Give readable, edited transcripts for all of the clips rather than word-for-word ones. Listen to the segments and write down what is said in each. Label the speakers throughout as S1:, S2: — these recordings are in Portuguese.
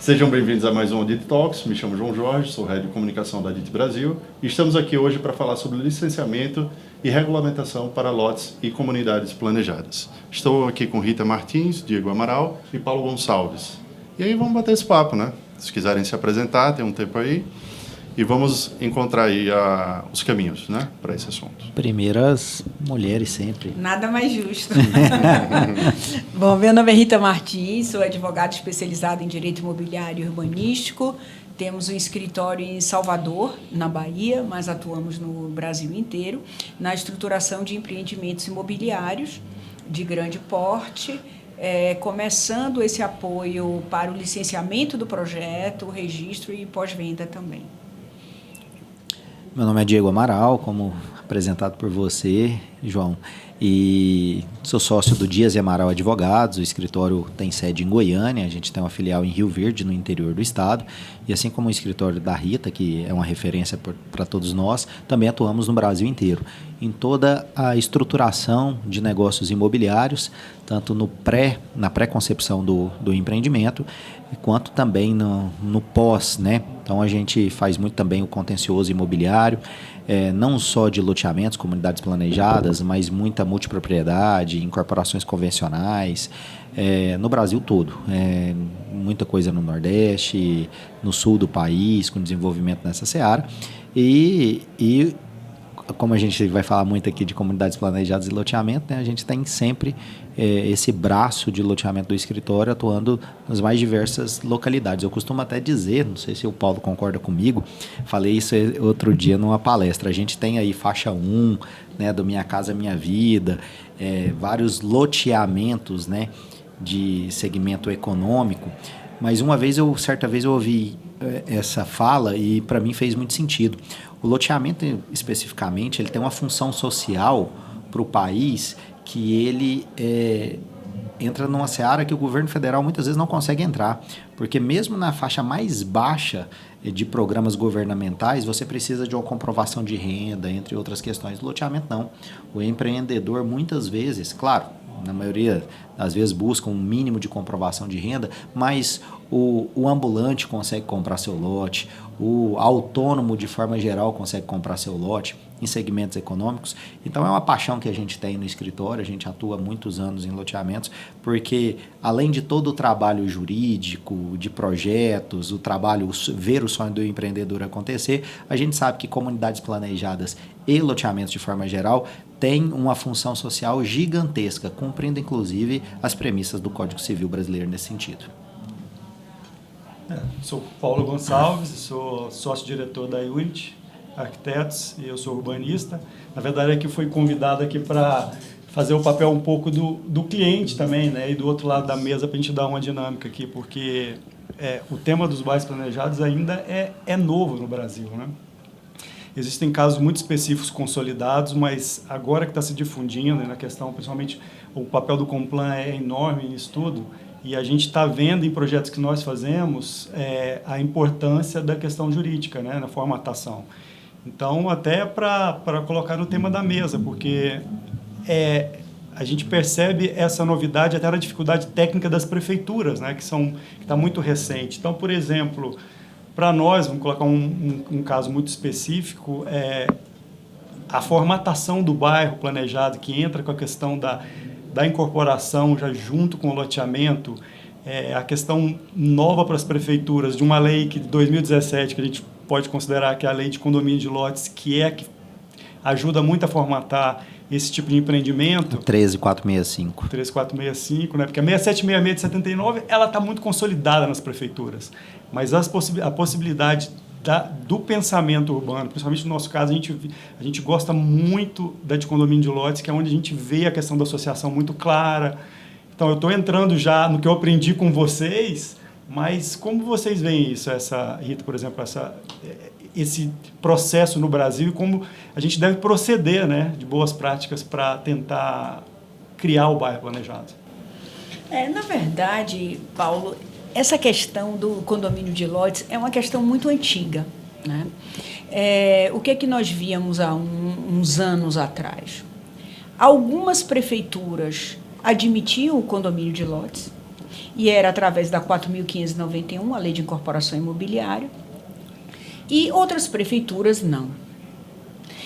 S1: Sejam bem-vindos a mais um Audit Talks. Me chamo João Jorge, sou Head de Comunicação da Audit Brasil e estamos aqui hoje para falar sobre licenciamento e regulamentação para lotes e comunidades planejadas. Estou aqui com Rita Martins, Diego Amaral e Paulo Gonçalves. E aí vamos bater esse papo, né? Se quiserem se apresentar, tem um tempo aí. E vamos encontrar aí os caminhos, né, para esse assunto.
S2: Primeiras mulheres sempre.
S3: Nada mais justo. Bom, meu nome é Rita Martins, sou advogada especializada em Direito Imobiliário e Urbanístico. Temos um escritório em Salvador, na Bahia, mas atuamos no Brasil inteiro, na estruturação de empreendimentos imobiliários de grande porte, começando esse apoio para o licenciamento do projeto, o registro e pós-venda também.
S2: Meu nome é Diego Amaral, como apresentado por você, João, e sou sócio do Dias e Amaral Advogados. O escritório tem sede em Goiânia, a gente tem uma filial em Rio Verde, no interior do estado, e assim como o escritório da Rita, que é uma referência para todos nós, também atuamos no Brasil inteiro, em toda a estruturação de negócios imobiliários, tanto na pré-concepção do empreendimento, quanto também no pós, né? Então a gente faz muito também o contencioso imobiliário, não só de loteamentos, comunidades planejadas, mas muita multipropriedade, incorporações convencionais, no Brasil todo. Muita coisa no Nordeste, no sul do país, com desenvolvimento nessa seara. E como a gente vai falar muito aqui de comunidades planejadas e loteamento, né, a gente tem sempre esse braço de loteamento do escritório atuando nas mais diversas localidades. Eu costumo até dizer, não sei se o Paulo concorda comigo, falei isso outro dia numa palestra, a gente tem aí faixa 1, né, do Minha Casa Minha Vida, vários loteamentos, né, de segmento econômico, mas certa vez eu ouvi essa fala e para mim fez muito sentido. O loteamento, especificamente, ele tem uma função social para o país que ele entra numa seara que o governo federal muitas vezes não consegue entrar, porque mesmo na faixa mais baixa de programas governamentais, você precisa de uma comprovação de renda, entre outras questões. O loteamento não. O empreendedor, muitas vezes, claro, na maioria das vezes busca um mínimo de comprovação de renda, mas o ambulante consegue comprar seu lote, o autônomo de forma geral consegue comprar seu lote em segmentos econômicos. Então é uma paixão que a gente tem no escritório, a gente atua há muitos anos em loteamentos, porque além de todo o trabalho jurídico, de projetos, ver o sonho do empreendedor acontecer, a gente sabe que comunidades planejadas e loteamentos de forma geral têm uma função social gigantesca, cumprindo inclusive as premissas do Código Civil brasileiro nesse sentido.
S4: Sou Paulo Gonçalves, sou sócio-diretor da Unity Arquitetos e eu sou urbanista. Na verdade, aqui fui convidado aqui para fazer o papel um pouco do cliente também, né? E do outro lado da mesa para a gente dar uma dinâmica aqui, porque o tema dos bairros planejados ainda é novo no Brasil, né? Existem casos muito específicos consolidados, mas agora que está se difundindo, né, na questão, principalmente o papel do Complan é enorme nisso tudo, e a gente está vendo em projetos que nós fazemos a importância da questão jurídica, né, na formatação. Então, até para colocar no tema da mesa, porque a gente percebe essa novidade até na dificuldade técnica das prefeituras, né, que está muito recente. Então, por exemplo, para nós, vamos colocar um caso muito específico, a formatação do bairro planejado, que entra com a questão da incorporação já junto com o loteamento, a questão nova para as prefeituras de uma lei de 2017, que a gente pode considerar que é a lei de condomínio de lotes, que ajuda muito a formatar esse tipo de empreendimento.
S2: 13465.
S4: 13465, né? Porque a 6766 de 79, ela está muito consolidada nas prefeituras. Mas a possibilidade do pensamento urbano, principalmente no nosso caso, a gente gosta muito da de condomínio de lotes, que é onde a gente vê a questão da associação muito clara. Então, eu estou entrando já no que eu aprendi com vocês, mas como vocês veem isso, Rita, por exemplo, esse processo no Brasil e como a gente deve proceder, né, de boas práticas para tentar criar o bairro planejado?
S3: Na verdade, Paulo, essa questão do condomínio de lotes é uma questão muito antiga, né? O que é que nós víamos há uns anos atrás? Algumas prefeituras admitiam o condomínio de lotes, e era através da 4.591, a Lei de Incorporação Imobiliária, e outras prefeituras não.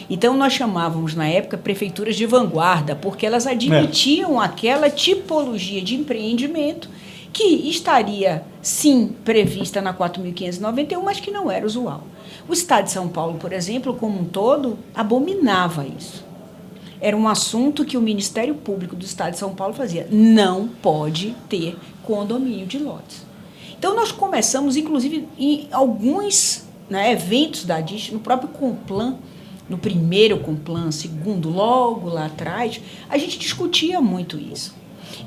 S3: Então, nós chamávamos, na época, prefeituras de vanguarda, porque elas admitiam aquela tipologia de empreendimento que estaria, sim, prevista na 4.591, mas que não era usual. O Estado de São Paulo, por exemplo, como um todo, abominava isso. Era um assunto que o Ministério Público do Estado de São Paulo fazia. Não pode ter condomínio de lotes. Então, nós começamos, inclusive, em alguns eventos da DIST, no próprio Complan, no primeiro Complan, segundo, logo lá atrás, a gente discutia muito isso.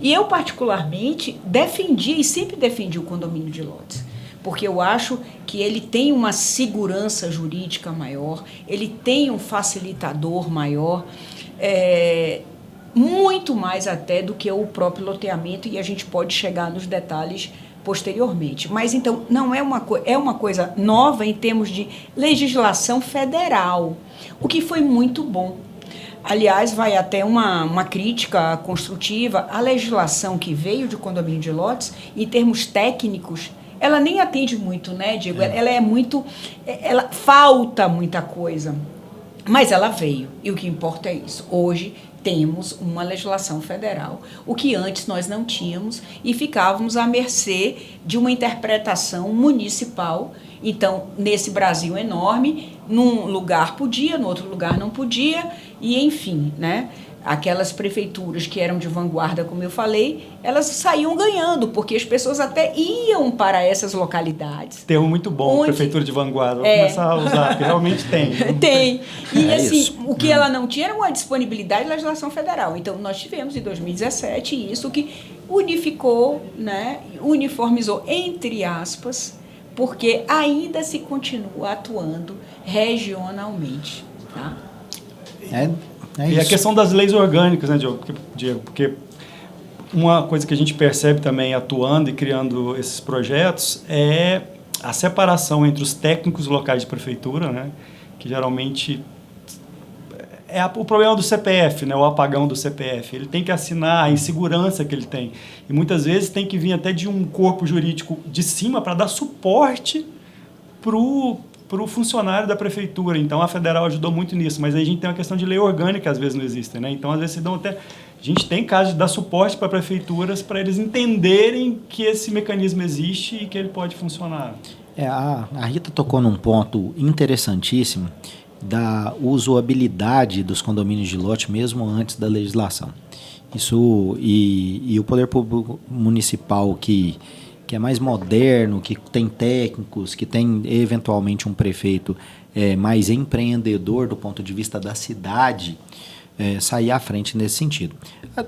S3: E eu, particularmente, defendia e sempre defendi o condomínio de lotes, porque eu acho que ele tem uma segurança jurídica maior, ele tem um facilitador maior, muito mais até do que o próprio loteamento, e a gente pode chegar nos detalhes posteriormente. Mas, então, não é uma coisa nova em termos de legislação federal, o que foi muito bom. Aliás, vai até uma crítica construtiva à legislação que veio de condomínio de lotes, em termos técnicos, ela nem atende muito, né, Diego? Ela é muito... Ela falta muita coisa, mas ela veio, e o que importa é isso. Hoje temos uma legislação federal, o que antes nós não tínhamos, e ficávamos à mercê de uma interpretação municipal. Então, nesse Brasil enorme, num lugar podia, no outro lugar não podia, e enfim, né? Aquelas prefeituras que eram de vanguarda, como eu falei, elas saíam ganhando, porque as pessoas até iam para essas localidades.
S4: Termo muito bom, prefeitura de vanguarda. Vou começar a usar, porque realmente tem.
S3: Tem. E assim, o que ela não tinha era uma disponibilidade de legislação federal. Então, nós tivemos em 2017 isso que unificou, né, uniformizou, entre aspas, porque ainda se continua atuando regionalmente. Tá?
S4: E a questão das leis orgânicas, né, Diego? Porque uma coisa que a gente percebe também atuando e criando esses projetos é a separação entre os técnicos locais de prefeitura, né, que geralmente é o problema do CPF, né, o apagão do CPF. Ele tem que assinar a insegurança que ele tem. E muitas vezes tem que vir até de um corpo jurídico de cima para dar suporte para o funcionário da prefeitura. Então, a federal ajudou muito nisso, mas aí a gente tem uma questão de lei orgânica que às vezes não existem, né? Então, às vezes, a gente tem casos de dar suporte para prefeituras para eles entenderem que esse mecanismo existe e que ele pode funcionar.
S2: A Rita tocou num ponto interessantíssimo da usabilidade dos condomínios de lote mesmo antes da legislação. Isso, e o poder público municipal que é mais moderno, que tem técnicos, que tem eventualmente um prefeito mais empreendedor do ponto de vista da cidade, sair à frente nesse sentido.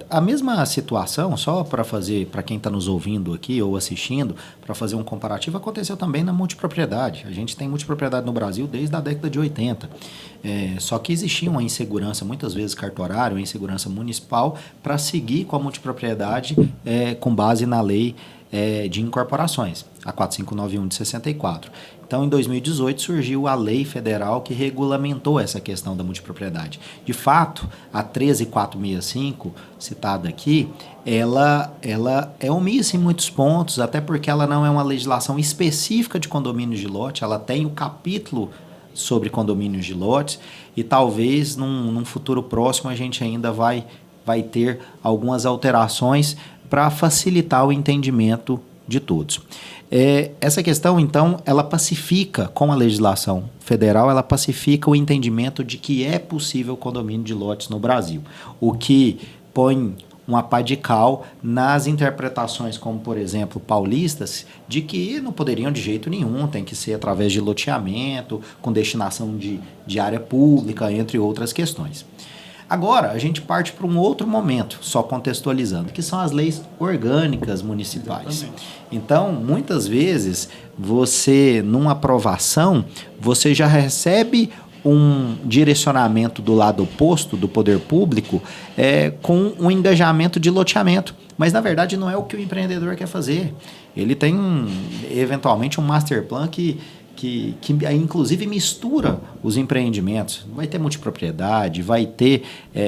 S2: A mesma situação, só para quem está nos ouvindo aqui ou assistindo, para fazer um comparativo, aconteceu também na multipropriedade. A gente tem multipropriedade no Brasil desde a década de 80. Só que existia uma insegurança, muitas vezes cartorária, uma insegurança municipal, para seguir com a multipropriedade com base na lei de incorporações, a 4591 de 64. Então, em 2018, surgiu a lei federal que regulamentou essa questão da multipropriedade. De fato, a 13465, citada aqui, ela é omissa em muitos pontos, até porque ela não é uma legislação específica de condomínios de lote, ela tem o capítulo sobre condomínios de lotes, e talvez num futuro próximo a gente ainda vai ter algumas alterações para facilitar o entendimento de todos. Essa questão, então, ela pacifica, com a legislação federal, ela pacifica o entendimento de que é possível condomínio de lotes no Brasil, o que põe uma pá de cal nas interpretações, como, por exemplo, paulistas, de que não poderiam de jeito nenhum, tem que ser através de loteamento, com destinação de área pública, entre outras questões. Agora, a gente parte para um outro momento, só contextualizando, que são as leis orgânicas municipais. Exatamente. Então, muitas vezes, numa aprovação, você já recebe um direcionamento do lado oposto do poder público com um engajamento de loteamento. Mas, na verdade, não é o que o empreendedor quer fazer. Ele tem, eventualmente, um master plan que inclusive mistura os empreendimentos. Vai ter multipropriedade, vai ter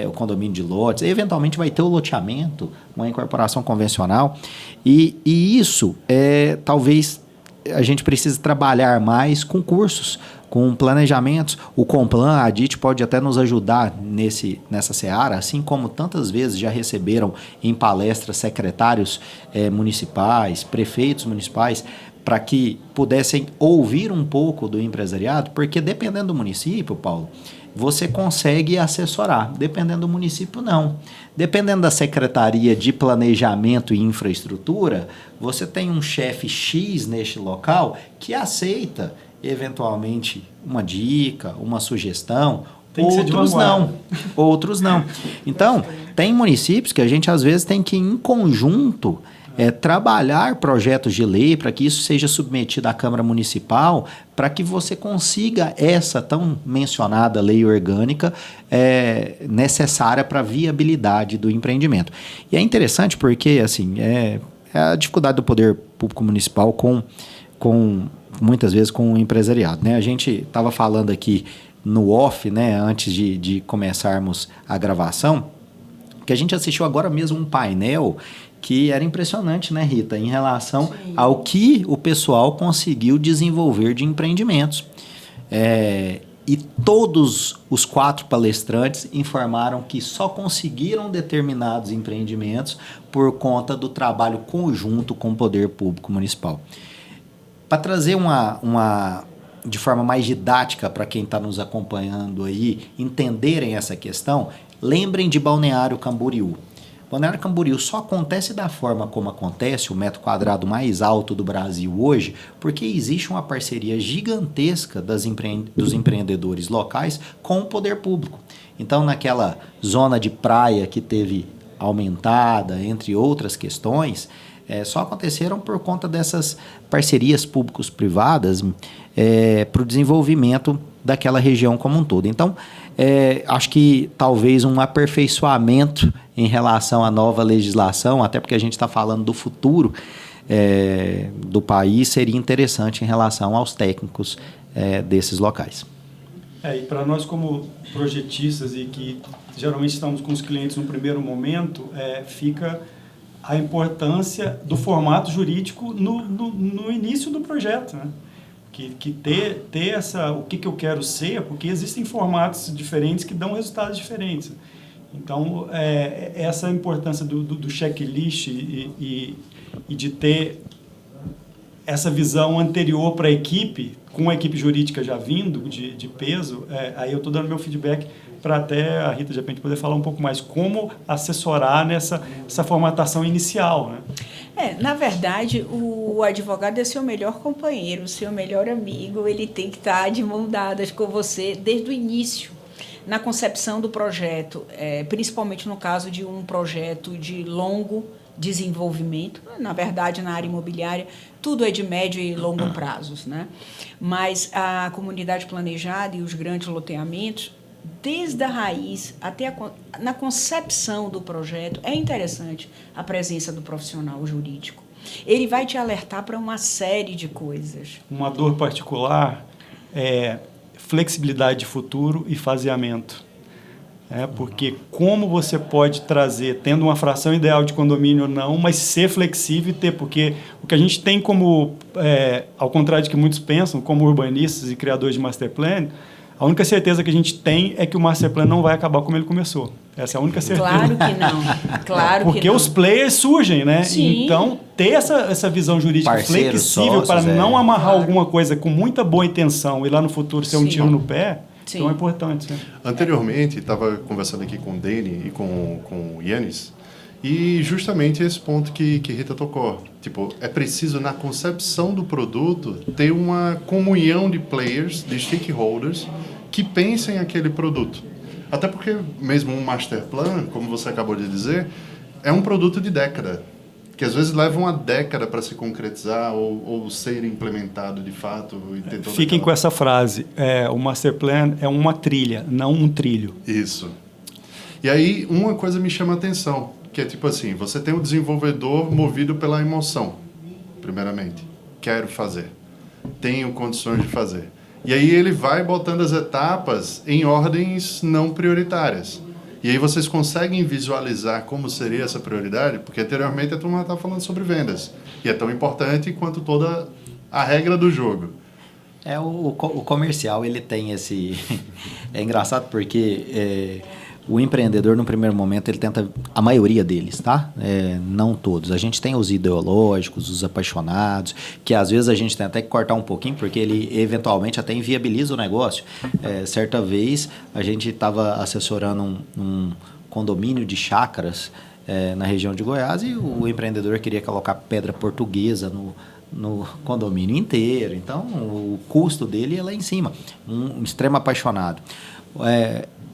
S2: o condomínio de lotes, eventualmente vai ter o loteamento, uma incorporação convencional. E isso, talvez a gente precise trabalhar mais com cursos, com planejamentos. O Complan, a ADIT pode até nos ajudar nessa seara, assim como tantas vezes já receberam em palestras secretários municipais, prefeitos municipais, para que pudessem ouvir um pouco do empresariado, porque dependendo do município, Paulo, você consegue assessorar, dependendo do município não. Dependendo da Secretaria de Planejamento e Infraestrutura, você tem um chefe X neste local que aceita eventualmente uma dica, uma sugestão, outros não. Então, tem municípios que a gente às vezes tem que em conjunto trabalhar projetos de lei para que isso seja submetido à Câmara Municipal, para que você consiga essa tão mencionada lei orgânica necessária para a viabilidade do empreendimento. E é interessante porque assim, é a dificuldade do poder público municipal com muitas vezes com o empresariado, né? A gente estava falando aqui no off, né, antes de começarmos a gravação, que a gente assistiu agora mesmo um painel que era impressionante, né, Rita, em relação ao que o pessoal conseguiu desenvolver de empreendimentos. E todos os 4 palestrantes informaram que só conseguiram determinados empreendimentos por conta do trabalho conjunto com o poder público municipal. Para trazer de forma mais didática para quem está nos acompanhando aí, entenderem essa questão, lembrem de Balneário Camboriú. Balneário Camboriú só acontece da forma como acontece, o metro quadrado mais alto do Brasil hoje, porque existe uma parceria gigantesca dos empreendedores locais com o poder público. Então, naquela zona de praia que teve aumentada, entre outras questões, só aconteceram por conta dessas parcerias públicos-privadas para o desenvolvimento daquela região como um todo. Então, acho que talvez um aperfeiçoamento em relação à nova legislação, até porque a gente está falando do futuro do país, seria interessante em relação aos técnicos desses locais.
S4: E para nós como projetistas e que geralmente estamos com os clientes no primeiro momento, fica a importância do formato jurídico no início do projeto, né? Que ter o que eu quero ser, porque existem formatos diferentes que dão resultados diferentes. Então, essa importância do checklist e de ter essa visão anterior para a equipe, com a equipe jurídica já vindo de peso, aí eu estou dando meu feedback para até a Rita, de repente, poder falar um pouco mais como assessorar essa formatação inicial, né?
S3: Na verdade, o advogado é seu melhor companheiro, seu melhor amigo, ele tem que estar de mão dadas com você desde o início, na concepção do projeto, principalmente no caso de um projeto de longo desenvolvimento. Na verdade, na área imobiliária, tudo é de médio e longo prazos, né? Mas a comunidade planejada e os grandes loteamentos, desde a raiz até na concepção do projeto, é interessante a presença do profissional jurídico. Ele vai te alertar para uma série de coisas.
S4: Uma dor particular é flexibilidade de futuro e faseamento. Porque como você pode trazer, tendo uma fração ideal de condomínio ou não, mas ser flexível e ter, porque o que a gente tem como, ao contrário de que muitos pensam, como urbanistas e criadores de master plan, a única certeza que a gente tem é que o master plan não vai acabar como ele começou. Essa é a única certeza.
S3: Claro que não. Claro
S4: porque
S3: que não.
S4: Os players surgem, né?
S3: Sim.
S4: Então, ter essa visão jurídica
S2: Parceiros,
S4: flexível para não amarrar
S3: claro.
S4: alguma coisa com muita boa intenção e lá no futuro ser um tiro no pé,
S3: Sim.
S4: então é importante. Né?
S1: Anteriormente, estava conversando aqui com o Dani e com o Yannis, e justamente esse ponto que Rita tocou. Tipo, é preciso, na concepção do produto, ter uma comunhão de players, de stakeholders, que pensem aquele produto. Até porque mesmo um master plan, como você acabou de dizer, é um produto de década, que às vezes leva uma década para se concretizar ou ser implementado de fato. E ter toda
S4: Fiquem com essa frase, o master plan é uma trilha, não um trilho.
S1: Isso. E aí, uma coisa me chama a atenção, que é tipo assim, você tem um desenvolvedor movido pela emoção, primeiramente. Quero fazer. tenho condições de fazer. E aí ele vai botando as etapas em ordens não prioritárias. E aí vocês conseguem visualizar como seria essa prioridade? Porque anteriormente a turma estava falando sobre vendas. E é tão importante quanto toda a regra do jogo.
S2: O comercial, ele tem esse... É engraçado porque o empreendedor, no primeiro momento, ele tenta... A maioria deles, tá? Não todos. A gente tem os ideológicos, os apaixonados, que às vezes a gente tem até que cortar um pouquinho, porque ele eventualmente até inviabiliza o negócio. Certa vez, a gente estava assessorando um condomínio de chácaras na região de Goiás e o empreendedor queria colocar pedra portuguesa no condomínio inteiro. Então, o custo dele é lá em cima. Um extremo apaixonado.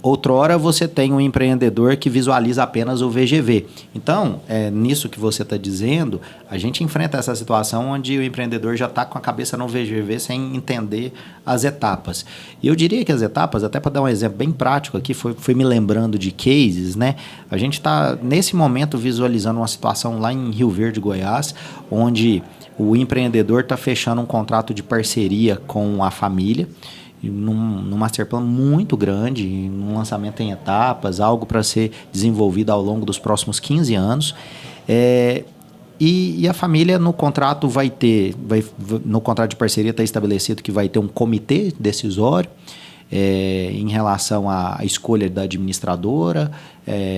S2: Outrora, você tem um empreendedor que visualiza apenas o VGV. Então, nisso que você está dizendo, a gente enfrenta essa situação onde o empreendedor já está com a cabeça no VGV sem entender as etapas. E eu diria que as etapas, até para dar um exemplo bem prático aqui, foi me lembrando de cases, né? A gente está, nesse momento, visualizando uma situação lá em Rio Verde, Goiás, onde o empreendedor está fechando um contrato de parceria com a família, num master plan muito grande, num lançamento em etapas, algo para ser desenvolvido ao longo dos próximos 15 anos. E a família no contrato no contrato de parceria está estabelecido que vai ter um comitê decisório em relação à escolha da administradora,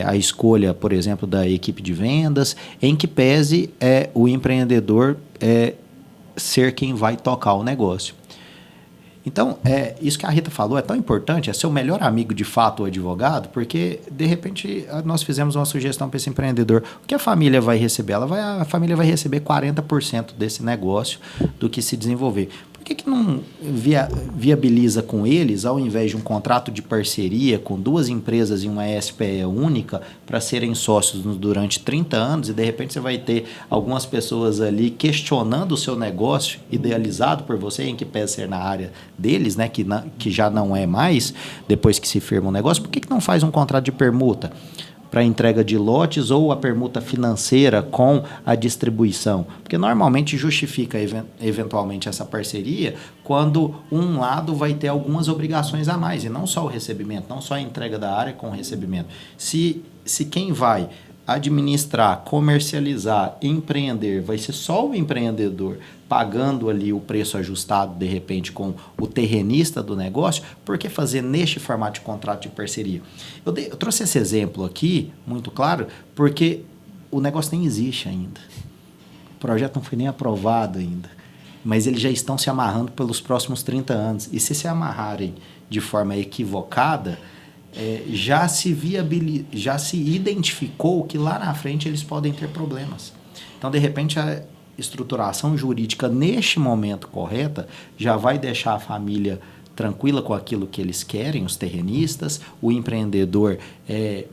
S2: a escolha, por exemplo, da equipe de vendas, em que pese o empreendedor ser quem vai tocar o negócio. Então, isso que a Rita falou é tão importante, é ser o melhor amigo de fato o advogado, porque, de repente, nós fizemos uma sugestão para esse empreendedor. O que a família vai receber? A família vai receber 40% desse negócio do que se desenvolver. Por que não viabiliza com eles, ao invés de um contrato de parceria com duas empresas em uma SPE única, para serem sócios durante 30 anos e, de repente, você vai ter algumas pessoas ali questionando o seu negócio, idealizado por você, em que pese ser na área deles, né, que já não é mais, depois que se firma um negócio. Por que não faz um contrato de permuta para entrega de lotes ou a permuta financeira com a distribuição? Porque normalmente justifica eventualmente essa parceria quando um lado vai ter algumas obrigações a mais, e não só o recebimento, não só a entrega da área com o recebimento. Se quem vai administrar, comercializar, empreender, vai ser só o empreendedor pagando ali o preço ajustado, de repente, com o terrenista do negócio, por que fazer neste formato de contrato de parceria? Eu trouxe esse exemplo aqui, muito claro, porque o negócio nem existe ainda. O projeto não foi nem aprovado ainda, mas eles já estão se amarrando pelos próximos 30 anos. E se amarrarem de forma equivocada, já se identificou que lá na frente eles podem ter problemas. Então, de repente, a estruturação jurídica neste momento correta já vai deixar a família tranquila com aquilo que eles querem, os terrenistas, o empreendedor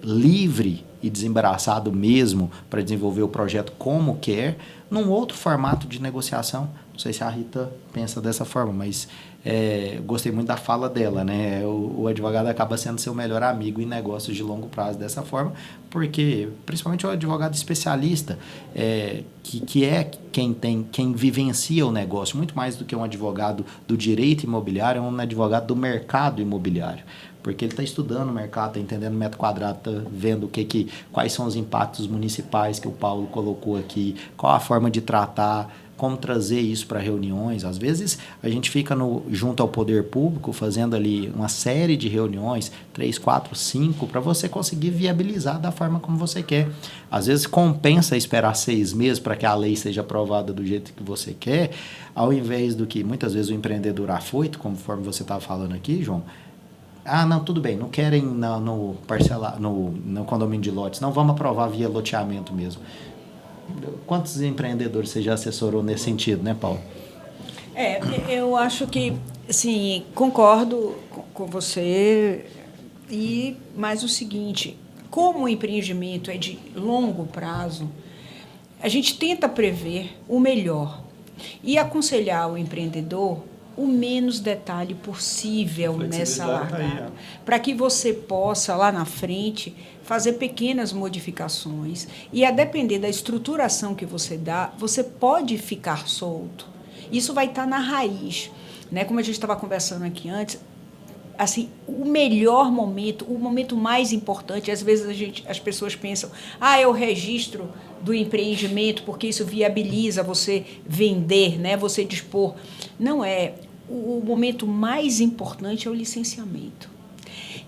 S2: livre e desembaraçado mesmo para desenvolver o projeto como quer, num outro formato de negociação. Não sei se a Rita pensa dessa forma, mas gostei muito da fala dela, né? O advogado acaba sendo seu melhor amigo em negócios de longo prazo dessa forma, porque principalmente o advogado especialista, que é quem vivencia o negócio, muito mais do que um advogado do direito imobiliário, é um advogado do mercado imobiliário. Porque ele está estudando o mercado, está entendendo o metro quadrado, está vendo quais são os impactos municipais que o Paulo colocou aqui, qual a forma de tratar, como trazer isso para reuniões. Às vezes a gente fica junto ao poder público fazendo ali uma série de reuniões, 3, 4, 5, para você conseguir viabilizar da forma como você quer. Às vezes compensa esperar 6 meses para que a lei seja aprovada do jeito que você quer, ao invés do que muitas vezes o empreendedor afoito, conforme você estava falando aqui, João. Não, tudo bem, não querem no condomínio de lotes, não, vamos aprovar via loteamento mesmo. Quantos empreendedores você já assessorou nesse sentido, né, Paulo?
S3: Eu acho que, assim, concordo com você, mas o seguinte, como o empreendimento é de longo prazo, a gente tenta prever o melhor e aconselhar o empreendedor o menos detalhe possível nessa largada, para que você possa, lá na frente, fazer pequenas modificações e, a depender da estruturação que você dá, você pode ficar solto Isso vai estar na raiz, né? Como a gente estava conversando aqui antes, assim, o melhor momento, o momento mais importante, às vezes as pessoas pensam, é o registro do empreendimento, porque isso viabiliza você vender, né? Você dispor. Não é. O momento mais importante é o licenciamento.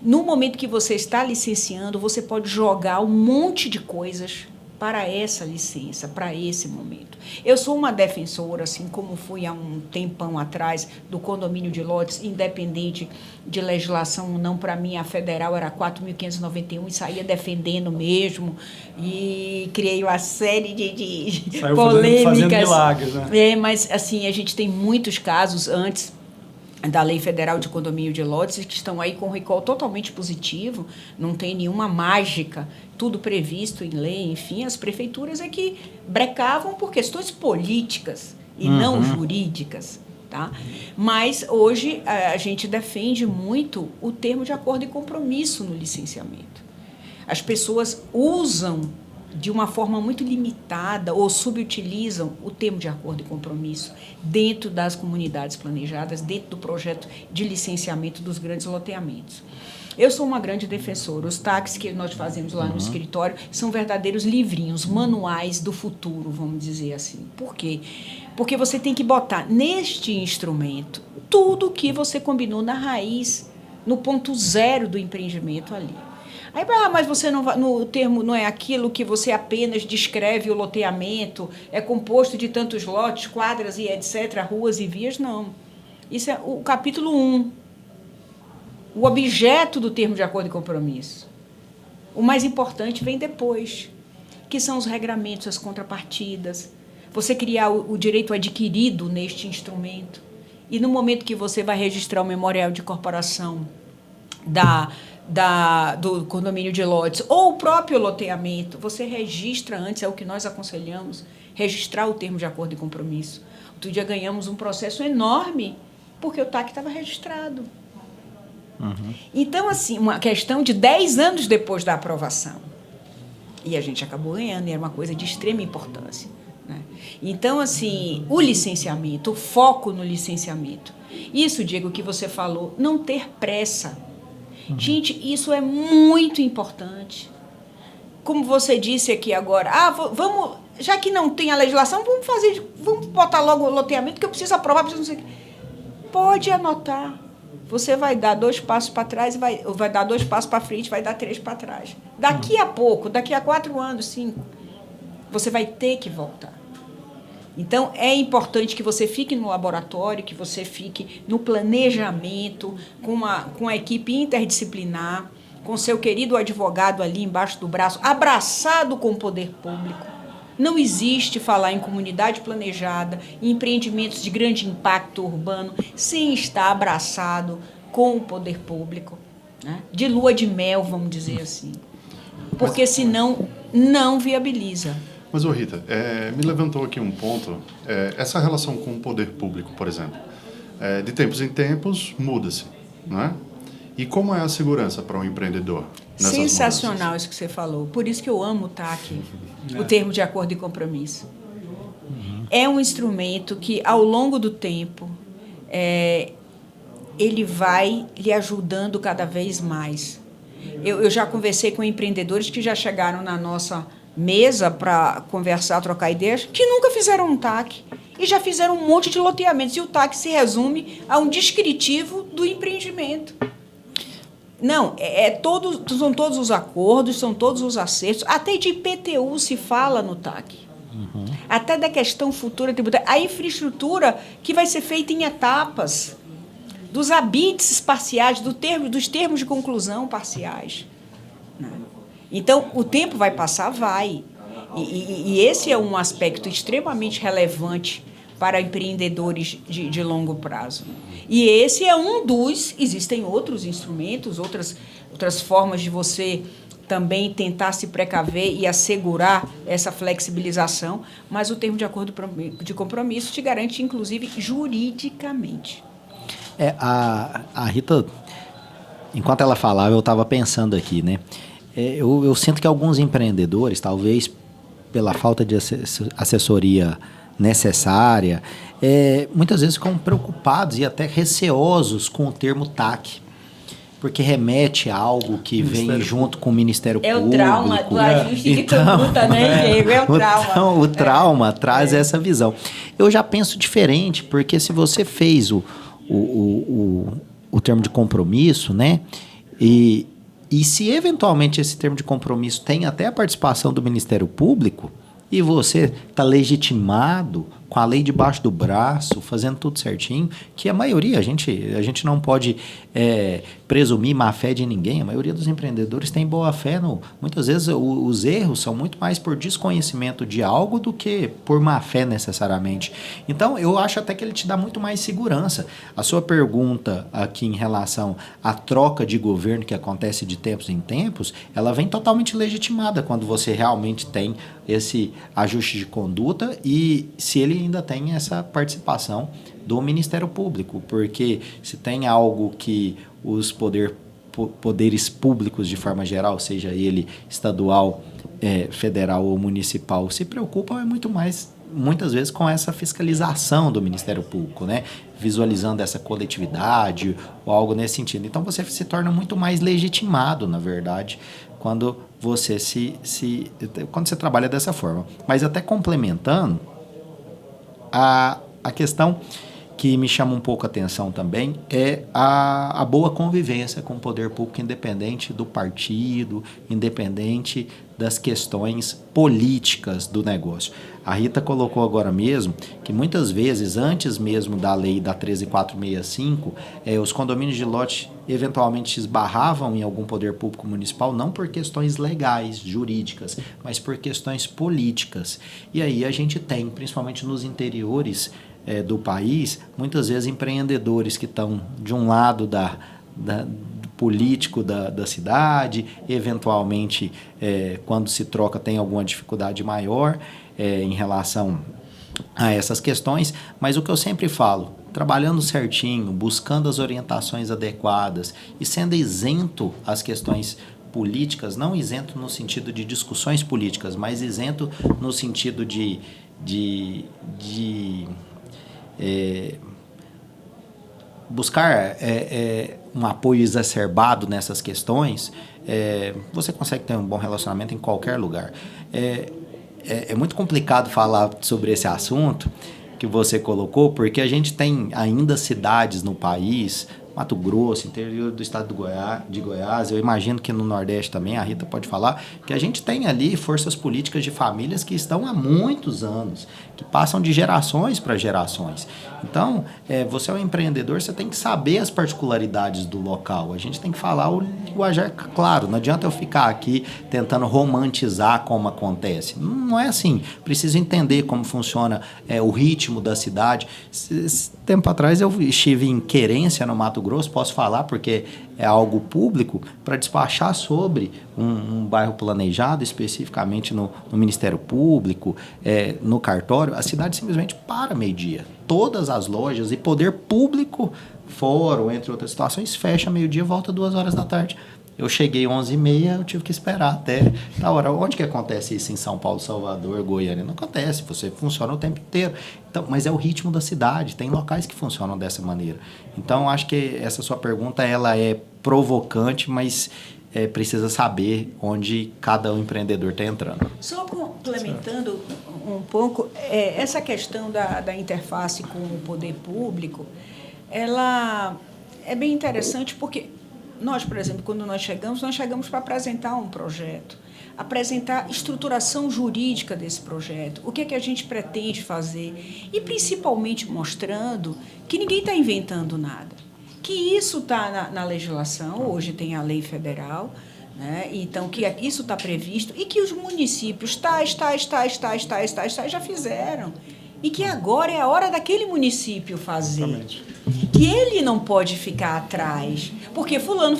S3: No momento que você está licenciando, você pode jogar um monte de coisas para essa licença, para esse momento. Eu sou uma defensora, assim como fui há um tempão atrás, do condomínio de lotes, independente de legislação ou não. Para mim, a federal era 4.591 e saía defendendo mesmo, e criei uma série de polêmicas.
S4: Fazendo milagres, né?
S3: Mas, assim, a gente tem muitos casos antes da Lei Federal de Condomínio de Lotes, que estão aí com recall totalmente positivo, não tem nenhuma mágica, tudo previsto em lei, enfim, as prefeituras é que brecavam por questões políticas e não jurídicas, tá? Mas hoje a gente defende muito o termo de acordo e compromisso no licenciamento. As pessoas usam de uma forma muito limitada ou subutilizam o termo de acordo e compromisso dentro das comunidades planejadas, dentro do projeto de licenciamento dos grandes loteamentos. Eu sou uma grande defensora. Os TACs que nós fazemos lá no escritório são verdadeiros livrinhos, manuais do futuro, vamos dizer assim. Por quê? Porque você tem que botar neste instrumento tudo o que você combinou na raiz, no ponto zero do empreendimento ali. Aí, mas você não vai, no termo não é aquilo que você apenas descreve o loteamento, é composto de tantos lotes, quadras e etc., ruas e vias, não. Isso é o capítulo 1. O objeto do termo de acordo e compromisso. O mais importante vem depois, que são os regramentos, as contrapartidas. Você criar o direito adquirido neste instrumento. E no momento que você vai registrar o memorial de corporação do condomínio de lotes, ou o próprio loteamento, você registra antes, é o que nós aconselhamos, registrar o termo de acordo e compromisso. Outro dia ganhamos um processo enorme, porque o TAC estava registrado. Então, assim, uma questão de 10 anos depois da aprovação. E a gente acabou ganhando, e era uma coisa de extrema importância, né? Então, assim, o licenciamento, o foco no licenciamento. Isso, Diego, que você falou, não ter pressa. Gente, isso é muito importante. Como você disse aqui agora, vamos, já que não tem a legislação, vamos botar logo o loteamento, que eu preciso aprovar, preciso não sei o quê. Pode anotar. Você vai dar 2 passos para trás, vai dar 2 passos para frente, vai dar 3 para trás. Daqui a pouco, daqui a 4 anos, 5, você vai ter que voltar. Então, é importante que você fique no laboratório, que você fique no planejamento, com a equipe interdisciplinar, com seu querido advogado ali embaixo do braço, abraçado com o poder público. Não existe falar em comunidade planejada, em empreendimentos de grande impacto urbano, sem estar abraçado com o poder público, né? De lua de mel, vamos dizer assim. Porque senão não viabiliza.
S1: Mas, Rita, me levantou aqui um ponto, essa relação com o poder público, por exemplo. De tempos em tempos, muda-se, não é? E como é a segurança para um empreendedor nessas
S3: Sensacional
S1: mudanças?
S3: isso que você falou. Por isso que eu amo o TAC, o termo de acordo e compromisso. É um instrumento que, ao longo do tempo, ele vai lhe ajudando cada vez mais. Eu já conversei com empreendedores que já chegaram na nossa mesa para conversar, trocar ideias, que nunca fizeram um TAC e já fizeram um monte de loteamentos. E o TAC se resume a um descritivo do empreendimento. Não, são todos os acordos, são todos os acertos. Até de IPTU se fala no TAC. Até da questão futura tributária. A infraestrutura que vai ser feita em etapas, dos habites parciais, dos termos de conclusão parciais. Então, o tempo vai passar? Vai. E esse é um aspecto extremamente relevante para empreendedores de longo prazo. E esse é um dos... Existem outros instrumentos, outras formas de você também tentar se precaver e assegurar essa flexibilização, mas o termo de acordo de compromisso te garante, inclusive, juridicamente.
S2: A Rita, enquanto ela falava, eu estava pensando aqui, né? Eu sinto que alguns empreendedores, talvez pela falta de assessoria necessária, muitas vezes ficam preocupados e até receosos com o termo TAC, porque remete a algo que vem junto com o Ministério Público.
S3: É o trauma do ajuste de conduta, né, Diego? É o trauma.
S2: Então, o trauma traz essa visão. Eu já penso diferente, porque se você fez o termo de compromisso, né, e se eventualmente esse termo de compromisso tem até a participação do Ministério Público, e você está legitimado com a lei debaixo do braço, fazendo tudo certinho, que a maioria, a gente não pode presumir má fé de ninguém, a maioria dos empreendedores tem boa fé. Muitas vezes os erros são muito mais por desconhecimento de algo do que por má fé necessariamente. Então, eu acho até que ele te dá muito mais segurança. A sua pergunta aqui em relação à troca de governo que acontece de tempos em tempos, ela vem totalmente legitimada quando você realmente tem esse ajuste de conduta e se ele ainda tem essa participação do Ministério Público, porque se tem algo que os poderes públicos de forma geral, seja ele estadual, federal ou municipal, se preocupam muitas vezes com essa fiscalização do Ministério Público, né? Visualizando essa coletividade ou algo nesse sentido. Então você se torna muito mais legitimado, na verdade, quando você quando você trabalha dessa forma. Mas até complementando, a questão que me chama um pouco a atenção também é a boa convivência com o poder público, independente do partido, independente das questões políticas do negócio. A Rita colocou agora mesmo que muitas vezes, antes mesmo da lei da 13465, os condomínios de lote eventualmente esbarravam em algum poder público municipal, não por questões legais, jurídicas, mas por questões políticas. E aí a gente tem, principalmente nos interiores do país, muitas vezes empreendedores que estão de um lado político da cidade, eventualmente quando se troca tem alguma dificuldade maior em relação a essas questões, mas o que eu sempre falo, trabalhando certinho, buscando as orientações adequadas e sendo isento às questões políticas, não isento no sentido de discussões políticas, mas isento no sentido de buscar um apoio exacerbado nessas questões, você consegue ter um bom relacionamento em qualquer lugar. É muito complicado falar sobre esse assunto que você colocou, porque a gente tem ainda cidades no país, Mato Grosso, interior do estado de Goiás, eu imagino que no Nordeste também, a Rita pode falar, que a gente tem ali forças políticas de famílias que estão há muitos anos, que passam de gerações para gerações. Então, você é um empreendedor, você tem que saber as particularidades do local, a gente tem que falar o linguajar claro, não adianta eu ficar aqui tentando romantizar como acontece, não é assim, preciso entender como funciona o ritmo da cidade. Tempo atrás eu estive em Querência, no Mato Grosso, posso falar porque é algo público, para despachar sobre um bairro planejado, especificamente no Ministério Público, no cartório. A cidade simplesmente para meio-dia. Todas as lojas e poder público, fórum, entre outras situações, fecha meio-dia, volta 2 horas da tarde. Eu cheguei 11h30, eu tive que esperar até a hora. Onde que acontece isso em São Paulo, Salvador, Goiânia? Não acontece, você funciona o tempo inteiro. Então, mas é o ritmo da cidade, tem locais que funcionam dessa maneira. Então, acho que essa sua pergunta ela é provocante, mas precisa saber onde cada empreendedor está entrando.
S3: Só complementando um pouco, essa questão da interface com o poder público, ela é bem interessante porque nós, por exemplo, quando nós chegamos para apresentar um projeto, apresentar estruturação jurídica desse projeto, o que é que a gente pretende fazer e, principalmente, mostrando que ninguém está inventando nada, que isso está na legislação, hoje tem a lei federal, né? Então, que isso está previsto e que os municípios já fizeram e que agora é a hora daquele município fazer. Exatamente. Que ele não pode ficar atrás, porque fulano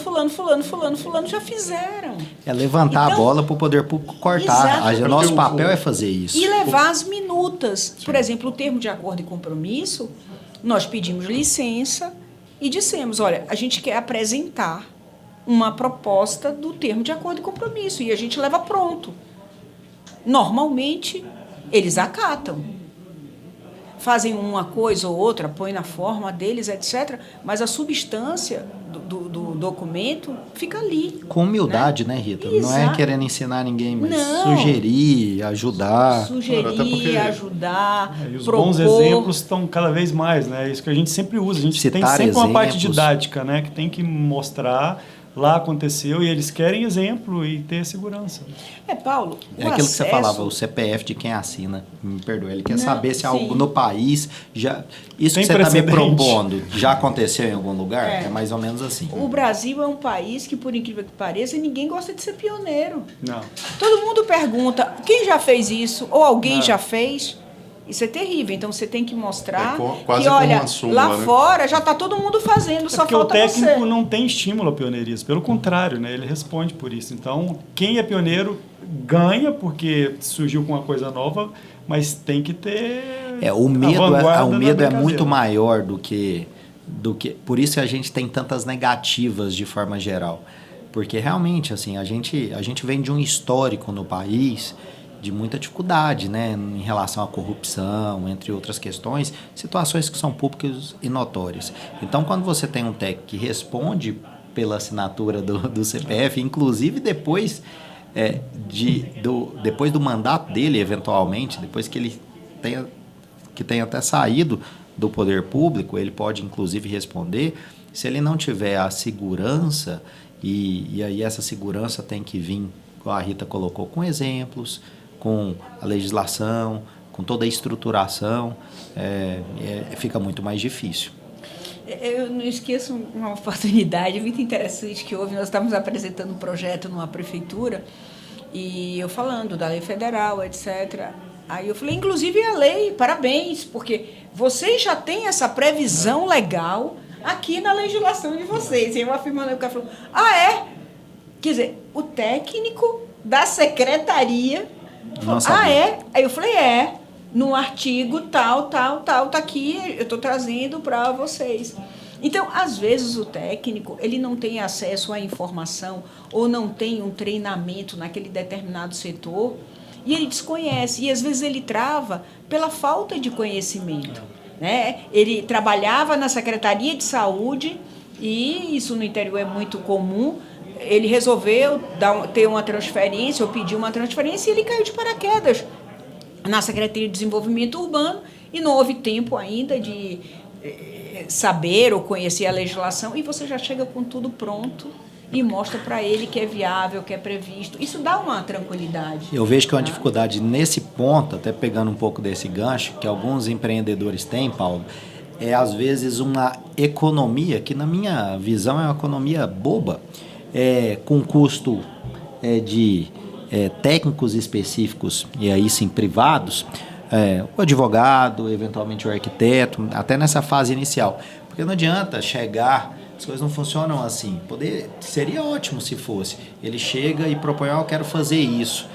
S3: já fizeram.
S2: É levantar a bola para o poder público cortar. O nosso papel é fazer isso.
S3: E levar as minutas. Sim. Por exemplo, o termo de acordo e compromisso, nós pedimos licença e dissemos, olha, a gente quer apresentar uma proposta do termo de acordo e compromisso, e a gente leva pronto. Normalmente, eles acatam. fazem uma coisa ou outra, põem na forma deles, etc., mas a substância do documento fica ali.
S2: Com humildade, né, Rita?
S3: Exato.
S2: Não é querendo ensinar ninguém, mas
S3: Não.
S2: sugerir, ajudar.
S3: Sugerir, ajudar,
S4: E os
S3: propor.
S4: bons exemplos estão cada vez mais, né? Isso que a gente sempre usa. A gente
S2: Citar
S4: tem sempre uma parte
S2: exemplos.
S4: didática, né? Que tem que mostrar, lá aconteceu, e eles querem exemplo e ter segurança.
S3: Paulo,
S2: É aquilo que você falava, o CPF de quem assina, me perdoa, ele quer
S3: Não,
S2: saber se
S3: sim.
S2: algo no país já... Isso
S4: Tem
S2: que você está me
S4: precedente.
S2: propondo já aconteceu em algum lugar?
S3: É.
S2: É mais ou menos assim.
S3: O Brasil é um país que, por incrível que pareça, ninguém gosta de ser pioneiro.
S4: Não.
S3: Todo mundo pergunta, quem já fez isso? Ou alguém já fez? Isso é terrível. Então, você tem que mostrar
S1: quase
S3: que,
S1: como
S3: olha,
S1: uma súmula,
S3: lá
S1: né?
S3: fora já está todo mundo fazendo, só
S4: Porque o
S3: falta
S4: técnico
S3: você.
S4: não tem estímulo ao pioneirismo, pelo contrário, né? Ele responde por isso. Então, quem é pioneiro ganha porque surgiu com uma coisa nova, mas tem que ter
S2: O medo,
S4: a vanguarda
S2: o
S4: da
S2: medo é
S4: brincadeira.
S2: muito maior do que... Por isso a gente tem tantas negativas de forma geral. Porque realmente, assim, a gente vem de um histórico no país de muita dificuldade, né, em relação à corrupção, entre outras questões, situações que são públicas e notórias. Então, quando você tem um técnico que responde pela assinatura do CPF, inclusive depois, depois do mandato dele, eventualmente, depois que ele tenha até saído do poder público, ele pode inclusive responder, se ele não tiver a segurança, e aí essa segurança tem que vir, como a Rita colocou, com exemplos, com a legislação, com toda a estruturação, fica muito mais difícil.
S3: Eu não esqueço uma oportunidade muito interessante que houve. Nós estávamos apresentando um projeto numa prefeitura e eu falando da lei federal, etc. Aí eu falei, inclusive a lei, parabéns, porque vocês já têm essa previsão legal aqui na legislação de vocês. E eu afirmando, o cara falou, é? Quer dizer, o técnico da secretaria falou, é? Aí eu falei, no artigo tal, tá aqui, eu estou trazendo para vocês. Então, às vezes, o técnico, ele não tem acesso à informação ou não tem um treinamento naquele determinado setor e ele desconhece. E, às vezes, ele trava pela falta de conhecimento. Né? Ele trabalhava na Secretaria de Saúde e isso no interior é muito comum. Ele resolveu ter uma transferência ou pedir uma transferência e ele caiu de paraquedas na Secretaria de Desenvolvimento Urbano e não houve tempo ainda de saber ou conhecer a legislação e você já chega com tudo pronto e mostra para ele que é viável, que é previsto. Isso dá uma tranquilidade.
S2: Eu vejo que é uma dificuldade nesse ponto, até pegando um pouco desse gancho, que alguns empreendedores têm, Paulo, é às vezes uma economia, que na minha visão é uma economia boba, com custo de técnicos específicos, e aí sim privados, o advogado, eventualmente o arquiteto, até nessa fase inicial. Porque não adianta chegar, as coisas não funcionam assim. Seria ótimo se fosse. Ele chega e propõe, eu quero fazer isso.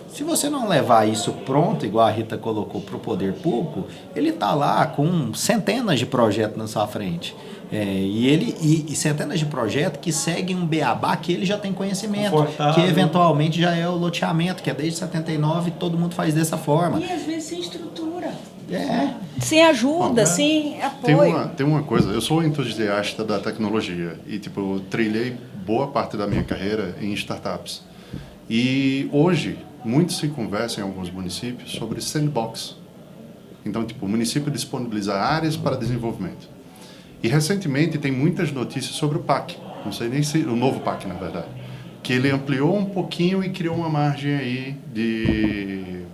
S2: Se você não levar isso pronto, igual a Rita colocou, para o poder público, ele está lá com centenas de projetos na sua frente. E centenas de projetos que seguem um beabá que ele já tem conhecimento, que eventualmente já é o loteamento, que é desde 79 todo mundo faz dessa forma.
S3: E às vezes sem estrutura. Sem ajuda, sem apoio.
S1: Tem uma coisa, eu sou entusiasta da tecnologia e eu trilhei boa parte da minha carreira em startups. E hoje, muito se conversa em alguns municípios sobre sandbox. Então, o município disponibilizar áreas para desenvolvimento. E recentemente tem muitas notícias sobre o PAC, não sei nem se o novo PAC, na verdade, que ele ampliou um pouquinho e criou uma margem aí de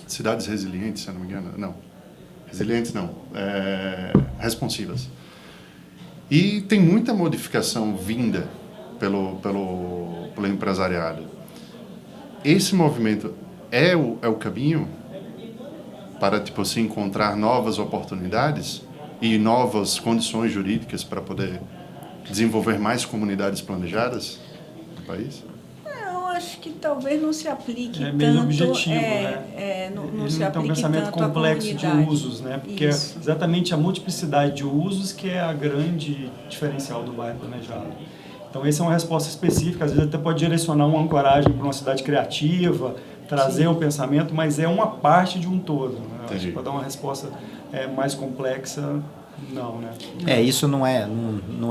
S1: cidades resilientes, se eu não me engano. Não, resilientes não, responsivas. E tem muita modificação vinda pelo empresariado. Esse movimento é o caminho para se encontrar novas oportunidades e novas condições jurídicas para poder desenvolver mais comunidades planejadas no país?
S3: Eu acho que talvez não se aplique tanto.
S4: É meio objetivo, né?
S3: Não se
S4: tem um
S3: aplique
S4: pensamento
S3: tanto
S4: complexo de usos, né? Porque é exatamente a multiplicidade de usos que é a grande diferencial do bairro planejado. Então, essa é uma resposta específica, às vezes até pode direcionar uma ancoragem para uma cidade criativa, trazer o pensamento, mas é uma parte de um todo. Né? Acho que para dar uma resposta mais complexa, não, né?
S2: Isso não é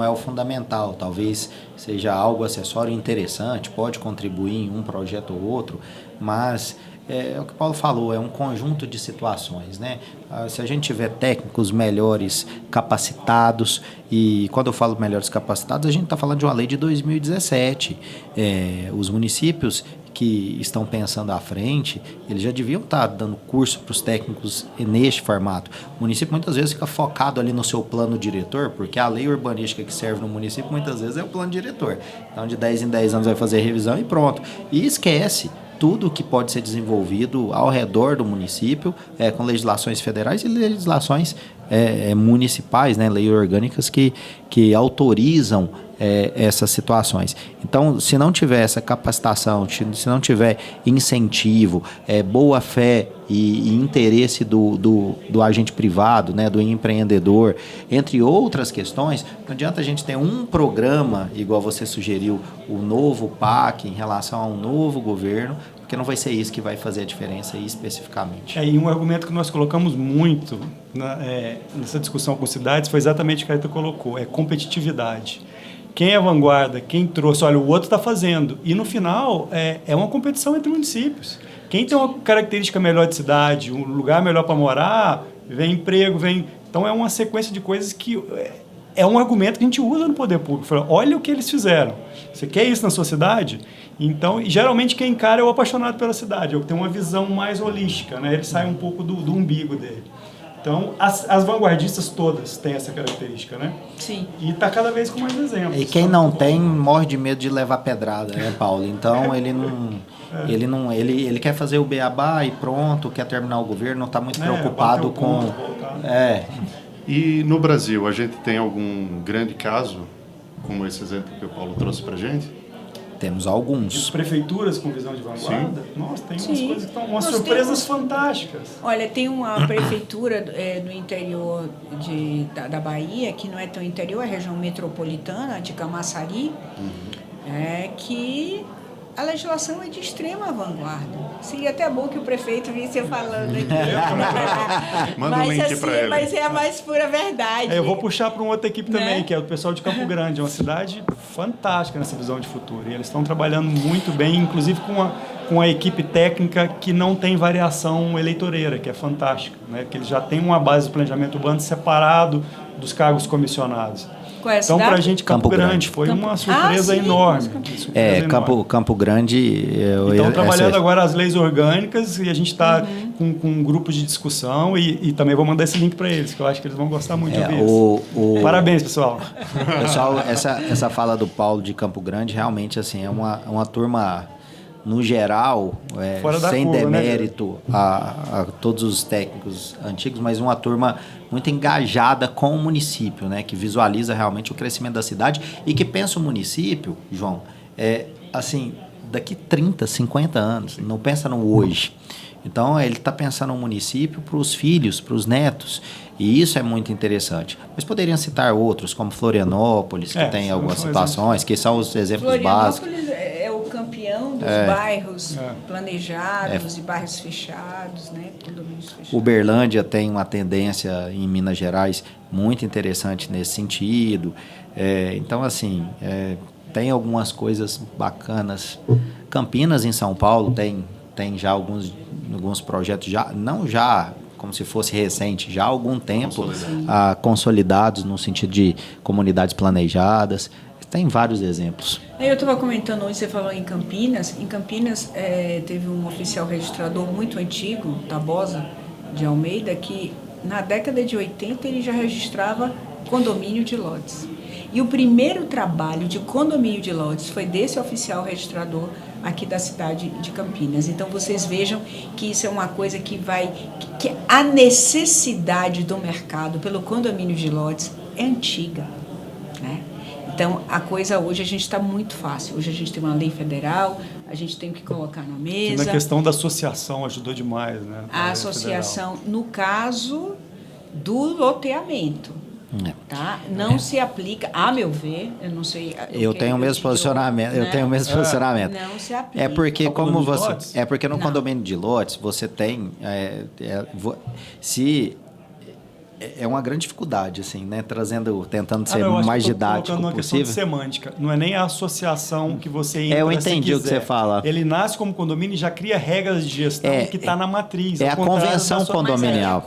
S2: o fundamental. Talvez seja algo acessório interessante, pode contribuir em um projeto ou outro, mas é o que o Paulo falou, é um conjunto de situações, né? Se a gente tiver técnicos melhores capacitados, e quando eu falo melhores capacitados, a gente está falando de uma lei de 2017. Os municípios que estão pensando à frente, eles já deviam estar dando curso para os técnicos neste formato. O município muitas vezes fica focado ali no seu plano diretor, porque a lei urbanística que serve no município muitas vezes é o plano diretor. Então, de 10 em 10 anos vai fazer a revisão e pronto. E esquece tudo que pode ser desenvolvido ao redor do município, com legislações federais e legislações municipais, né, leis orgânicas que autorizam essas situações. Então, se não tiver essa capacitação, se não tiver incentivo, boa fé e interesse do agente privado, né, do empreendedor, entre outras questões, não adianta a gente ter um programa, igual você sugeriu, o novo PAC, em relação a um novo governo, porque não vai ser isso que vai fazer a diferença especificamente.
S4: E um argumento que nós colocamos muito nessa discussão com cidades foi exatamente o que a Caeta colocou, competitividade. Quem é vanguarda, quem trouxe, olha, o outro está fazendo. E no final, é uma competição entre municípios. Quem tem uma característica melhor de cidade, um lugar melhor para morar, vem emprego, vem... Então, é uma sequência de coisas que... É um argumento que a gente usa no poder público. Fala, olha o que eles fizeram. Você quer isso na sua cidade? Então, geralmente, quem encara é o apaixonado pela cidade. É o que tem uma visão mais holística, né? Ele sai um pouco do umbigo dele. Então, as vanguardistas todas têm essa característica, né?
S3: Sim.
S4: E está cada vez com mais exemplos.
S2: E quem não tem, morre de medo de levar pedrada, né, Paulo? Então, ele quer fazer o beabá e pronto, quer terminar o governo, não está muito preocupado com...
S1: E no Brasil, a gente tem algum grande caso, como esse exemplo que o Paulo trouxe para a gente?
S2: Temos alguns.
S4: De prefeituras com visão de vanguarda? Nossa, tem umas coisas que estão... Umas
S3: Nós
S4: surpresas fantásticas.
S3: Olha, tem uma prefeitura no interior da Bahia, que não é tão interior, é a região metropolitana, de Camaçari, que a legislação é de extrema vanguarda. Seria até bom que o prefeito visse falando aqui.
S1: Manda um link para ele.
S3: Mas é a mais pura verdade.
S4: Eu vou puxar para uma outra equipe também, que é o pessoal de Campo Grande. É uma cidade fantástica nessa visão de futuro. E eles estão trabalhando muito bem, inclusive com a equipe técnica que não tem variação eleitoreira, que é fantástica. Né? Que eles já têm uma base de planejamento urbano separado dos cargos comissionados. Então, para a gente, Campo Grande foi uma surpresa enorme.
S2: Campo Grande...
S4: Estão trabalhando agora as leis orgânicas e a gente está com um grupo de discussão e também vou mandar esse link para eles, que eu acho que eles vão gostar muito de ouvir isso. Parabéns, pessoal.
S2: Pessoal, essa fala do Paulo de Campo Grande, realmente assim, é uma turma... No geral, sem curva, demérito, né, a todos os técnicos antigos, mas uma turma muito engajada com o município, né, que visualiza realmente o crescimento da cidade e que pensa o município, João, assim, daqui 30, 50 anos, não pensa no hoje. Então, ele está pensando no município para os filhos, para os netos, e isso é muito interessante. Mas poderiam citar outros, como Florianópolis, que tem algumas situações, que são os exemplos básicos.
S3: É o campeão dos bairros planejados e bairros fechados, né? Condomínios fechados.
S2: Uberlândia tem uma tendência em Minas Gerais muito interessante nesse sentido. Então, assim, tem algumas coisas bacanas. Campinas, em São Paulo, tem já alguns projetos, não já como se fosse recente, já há algum tempo, consolidados no sentido de comunidades planejadas. Tem vários exemplos.
S3: Eu estava comentando hoje, você falou em Campinas. Em Campinas teve um oficial registrador muito antigo, Tabosa de Almeida, que na década de 80 ele já registrava condomínio de lotes. E o primeiro trabalho de condomínio de lotes foi desse oficial registrador aqui da cidade de Campinas. Então, vocês vejam que isso é uma coisa que a necessidade do mercado pelo condomínio de lotes é antiga, né? Então, a coisa hoje a gente está muito fácil. Hoje a gente tem uma lei federal, a gente tem que colocar na mesa.
S4: E na questão da associação ajudou demais, né?
S3: A associação, no caso do loteamento. Tá? Não se aplica, a meu ver, eu não sei...
S2: Eu tenho o mesmo posicionamento.
S3: Né?
S2: Eu tenho o mesmo posicionamento.
S3: Não se aplica.
S2: É porque como você, porque no
S3: Não.
S2: condomínio de lotes você tem, se é uma grande dificuldade, assim, né? Tentando ser mais didático
S4: colocando uma questão de
S2: possível.
S4: semântica. Não é nem a associação que você entra.
S2: Eu entendi o que você fala.
S4: Ele nasce como condomínio e já cria regras de gestão que está na matriz.
S2: É a convenção condominial.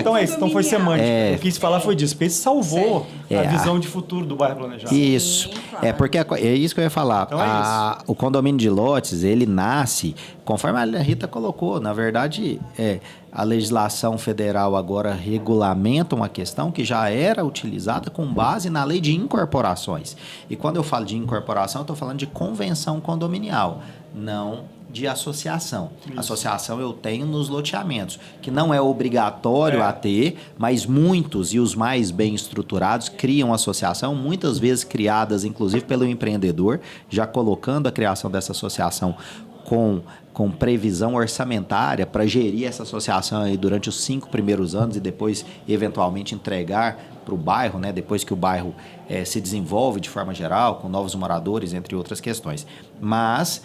S4: Então é isso. Então foi semântica. O que eu quis falar foi disso. Porque isso salvou a visão de futuro do bairro planejado.
S2: Isso.
S3: Sim, claro.
S2: Porque é isso que eu ia falar.
S4: Então é isso.
S2: O condomínio de lotes, ele nasce, conforme a Rita colocou, na verdade, a legislação federal agora regulamenta uma questão que já era utilizada com base na lei de incorporações. E quando eu falo de incorporação, eu estou falando de convenção condominial, não de associação. Isso. Associação eu tenho nos loteamentos, que não é obrigatório a ter, mas muitos e os mais bem estruturados criam associação, muitas vezes criadas inclusive pelo empreendedor, já colocando a criação dessa associação com previsão orçamentária para gerir essa associação aí durante os 5 primeiros anos e depois, eventualmente, entregar para o bairro, né? Depois que o bairro se desenvolve de forma geral, com novos moradores, entre outras questões. Mas,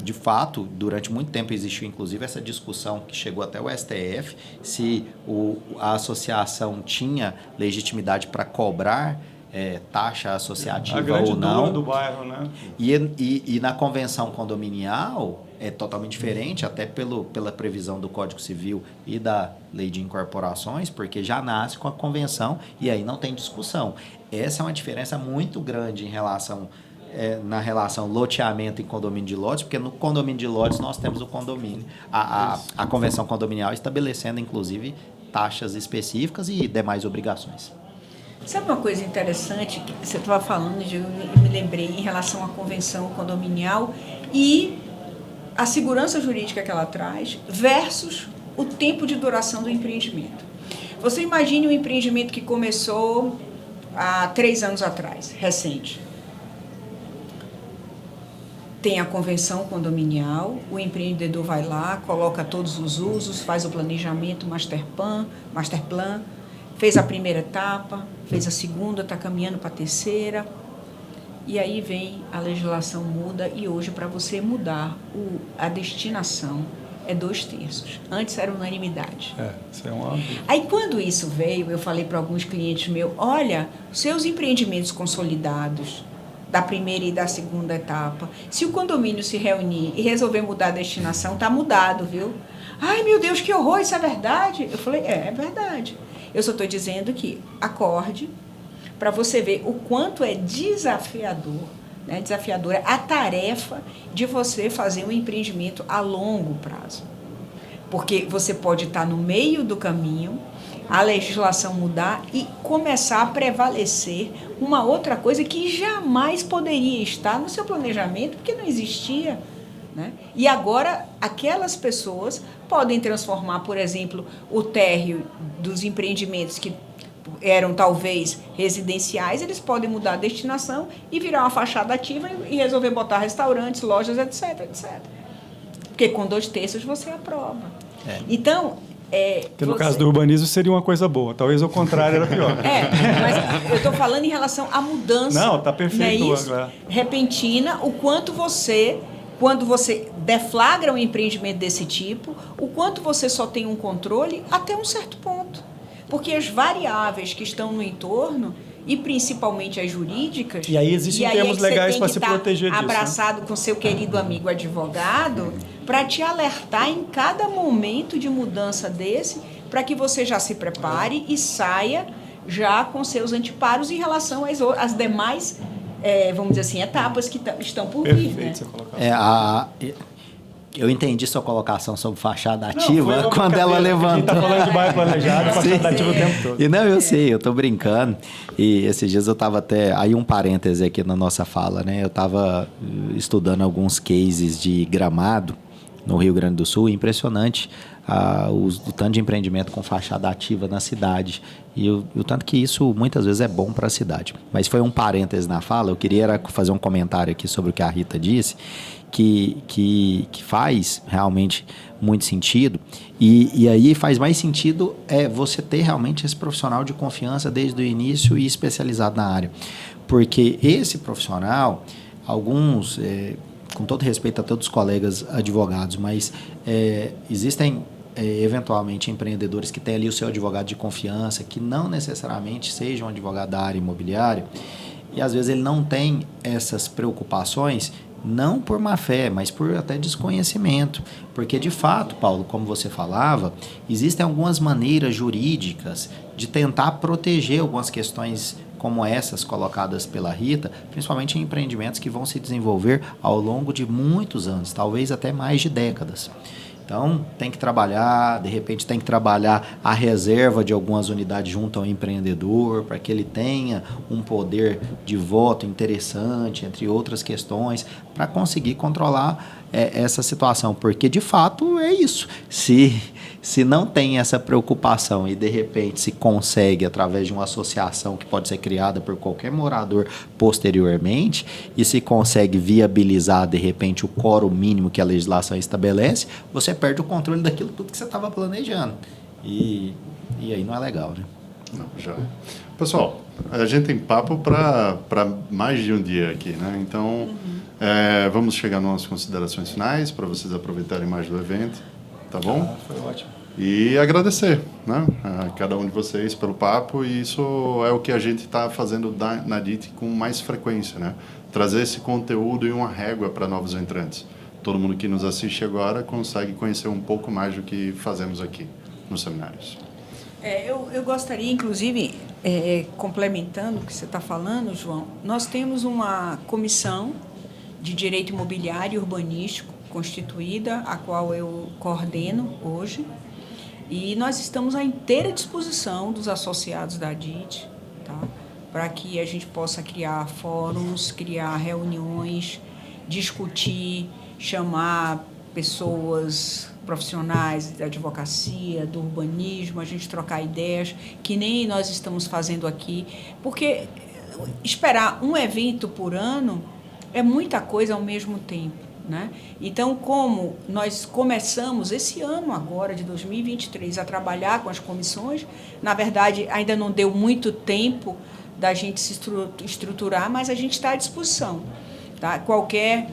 S2: de fato, durante muito tempo existiu, inclusive, essa discussão que chegou até o STF, se a associação tinha legitimidade para cobrar taxa associativa ou não.
S4: Do bairro, né?
S2: E na convenção condominial é totalmente diferente, até pela previsão do Código Civil e da Lei de Incorporações, porque já nasce com a convenção e aí não tem discussão. Essa é uma diferença muito grande em relação na relação loteamento e condomínio de lotes, porque no condomínio de lotes nós temos o condomínio, a convenção condominial estabelecendo inclusive taxas específicas e demais obrigações.
S3: Sabe uma coisa interessante que você estava falando, eu me lembrei em relação à convenção condominial e a segurança jurídica que ela traz versus o tempo de duração do empreendimento. Você imagine um empreendimento que começou há 3 anos atrás, recente. Tem a convenção condominial, o empreendedor vai lá, coloca todos os usos, faz o planejamento, master plan, fez a primeira etapa, fez a segunda, está caminhando para a terceira. E aí vem a legislação muda e hoje para você mudar a destinação é 2/3. Antes era unanimidade.
S4: Isso é uma...
S3: Aí quando isso veio, eu falei para alguns clientes meus, olha, seus empreendimentos consolidados da primeira e da segunda etapa, se o condomínio se reunir e resolver mudar a destinação, está mudado, viu? Ai, meu Deus, que horror, isso é verdade? Eu falei, é verdade. Eu só estou dizendo que acorde para você ver o quanto é desafiador, né, desafiadora a tarefa de você fazer um empreendimento a longo prazo. Porque você pode estar no meio do caminho, a legislação mudar e começar a prevalecer uma outra coisa que jamais poderia estar no seu planejamento, porque não existia. Né? E agora, aquelas pessoas podem transformar, por exemplo, o térreo dos empreendimentos que eram talvez residenciais, eles podem mudar a destinação e virar uma fachada ativa e resolver botar restaurantes, lojas, etc, etc. Porque com 2/3 você aprova. Então...
S4: que no caso do urbanismo seria uma coisa boa. Talvez o contrário era pior.
S3: Mas eu estou falando em relação à mudança.
S4: Não, está perfeito.
S3: Não é isso? Repentina, o quanto você... Quando você deflagra um empreendimento desse tipo, o quanto você só tem um controle até um certo ponto. Porque as variáveis que estão no entorno, e principalmente as jurídicas...
S4: E aí existem termos legais para se proteger disso.
S3: Abraçado com seu querido amigo advogado, para te alertar em cada momento de mudança desse, para que você já se prepare e saia já com seus anteparos em relação às demais... vamos dizer assim, etapas que estão por vir.
S4: Perfeito,
S3: né?
S2: Eu entendi sua colocação sobre fachada ativa quando ela levantou. A gente
S4: está falando de bairro planejado, fachada ativa o tempo todo.
S2: E não, eu sei, eu estou brincando. E esses dias eu estava até... Aí um parêntese aqui na nossa fala, né? Eu estava estudando alguns cases de Gramado, no Rio Grande do Sul. Impressionante o tanto de empreendimento com fachada ativa na cidade e o tanto que isso muitas vezes é bom para a cidade. Mas foi um parêntese na fala, eu queria fazer um comentário aqui sobre o que a Rita disse, que faz realmente muito sentido e aí faz mais sentido você ter realmente esse profissional de confiança desde o início e especializado na área, porque esse profissional, alguns, com todo respeito a todos os colegas advogados, mas existem eventualmente empreendedores que têm ali o seu advogado de confiança, que não necessariamente seja um advogado da área imobiliária, e às vezes ele não tem essas preocupações, não por má fé, mas por até desconhecimento. Porque, de fato, Paulo, como você falava, existem algumas maneiras jurídicas de tentar proteger algumas questões como essas colocadas pela Rita, principalmente em empreendimentos que vão se desenvolver ao longo de muitos anos, talvez até mais de décadas. Então, tem que trabalhar, de repente tem que trabalhar a reserva de algumas unidades junto ao empreendedor, para que ele tenha um poder de voto interessante, entre outras questões, para conseguir controlar essa situação. Porque, de fato, é isso. Se não tem essa preocupação e, de repente, se consegue, através de uma associação que pode ser criada por qualquer morador posteriormente, e se consegue viabilizar, de repente, o quórum mínimo que a legislação estabelece, você perde o controle daquilo tudo que você estava planejando. E aí não é legal, né?
S1: Não, já. Pessoal, a gente tem papo para mais de um dia aqui, né? Então, vamos chegar nas considerações finais para vocês aproveitarem mais do evento. Tá bom?
S4: Foi ótimo.
S1: E agradecer, né, a cada um de vocês pelo papo, e isso é o que a gente está fazendo na DIT com mais frequência, né? Trazer esse conteúdo e uma régua para novos entrantes. Todo mundo que nos assiste agora consegue conhecer um pouco mais do que fazemos aqui nos seminários.
S3: Eu gostaria, inclusive, complementando o que você está falando, João, nós temos uma comissão de direito imobiliário e urbanístico constituída, a qual eu coordeno hoje, e nós estamos à inteira disposição dos associados da DIT, tá? Para que a gente possa criar fóruns, criar reuniões, discutir, chamar pessoas profissionais da advocacia, do urbanismo, a gente trocar ideias, que nem nós estamos fazendo aqui, porque esperar um evento por ano é muita coisa ao mesmo tempo, né? Então, como nós começamos esse ano agora, de 2023, a trabalhar com as comissões, na verdade, ainda não deu muito tempo da gente se estruturar, mas a gente está à disposição, tá? Qualquer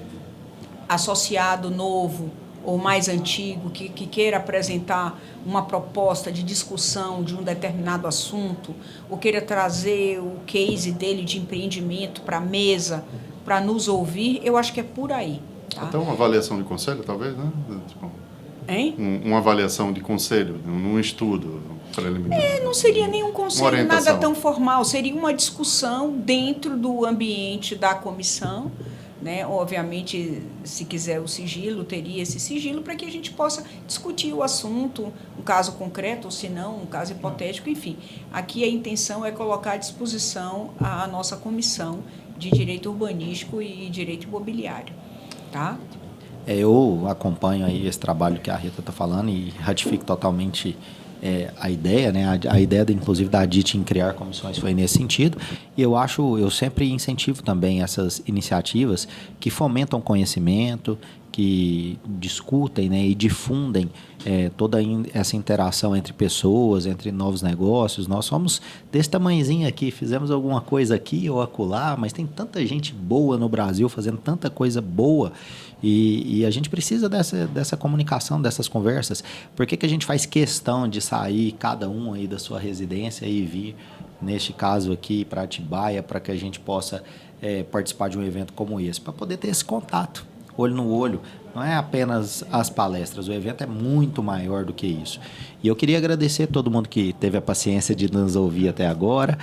S3: associado novo ou mais antigo que queira apresentar uma proposta de discussão de um determinado assunto, ou queira trazer o case dele de empreendimento para a mesa, para nos ouvir, eu acho que é por aí. Tá?
S1: Até uma avaliação de conselho, talvez, né? Tipo,
S3: hein?
S1: Uma avaliação de conselho, num estudo preliminar.
S3: Não seria nenhum conselho, nada tão formal, seria uma discussão dentro do ambiente da comissão, né? Obviamente, se quiser o sigilo, teria esse sigilo para que a gente possa discutir o assunto, um caso concreto, ou se não, um caso hipotético, enfim. Aqui a intenção é colocar à disposição a nossa comissão de direito urbanístico e direito imobiliário, tá?
S2: Eu acompanho aí esse trabalho que a Rita está falando e ratifico totalmente a ideia, né? A ideia, inclusive, da DIT em criar comissões foi nesse sentido. E eu sempre incentivo também essas iniciativas que fomentam conhecimento, que discutem, né, e difundem toda essa interação entre pessoas, entre novos negócios. Nós somos desse tamanhozinho aqui, fizemos alguma coisa aqui ou acolá, mas tem tanta gente boa no Brasil fazendo tanta coisa boa e a gente precisa dessa comunicação, dessas conversas. Por que a gente faz questão de sair, cada um aí da sua residência e vir, neste caso aqui, para Atibaia, para que a gente possa participar de um evento como esse? Para poder ter esse contato, olho no olho. Não é apenas as palestras, o evento é muito maior do que isso. E eu queria agradecer a todo mundo que teve a paciência de nos ouvir até agora,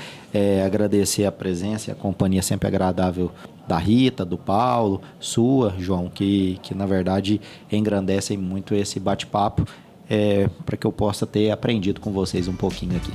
S2: agradecer a presença e a companhia sempre agradável da Rita, do Paulo, sua, João, que na verdade engrandecem muito esse bate-papo, para que eu possa ter aprendido com vocês um pouquinho aqui.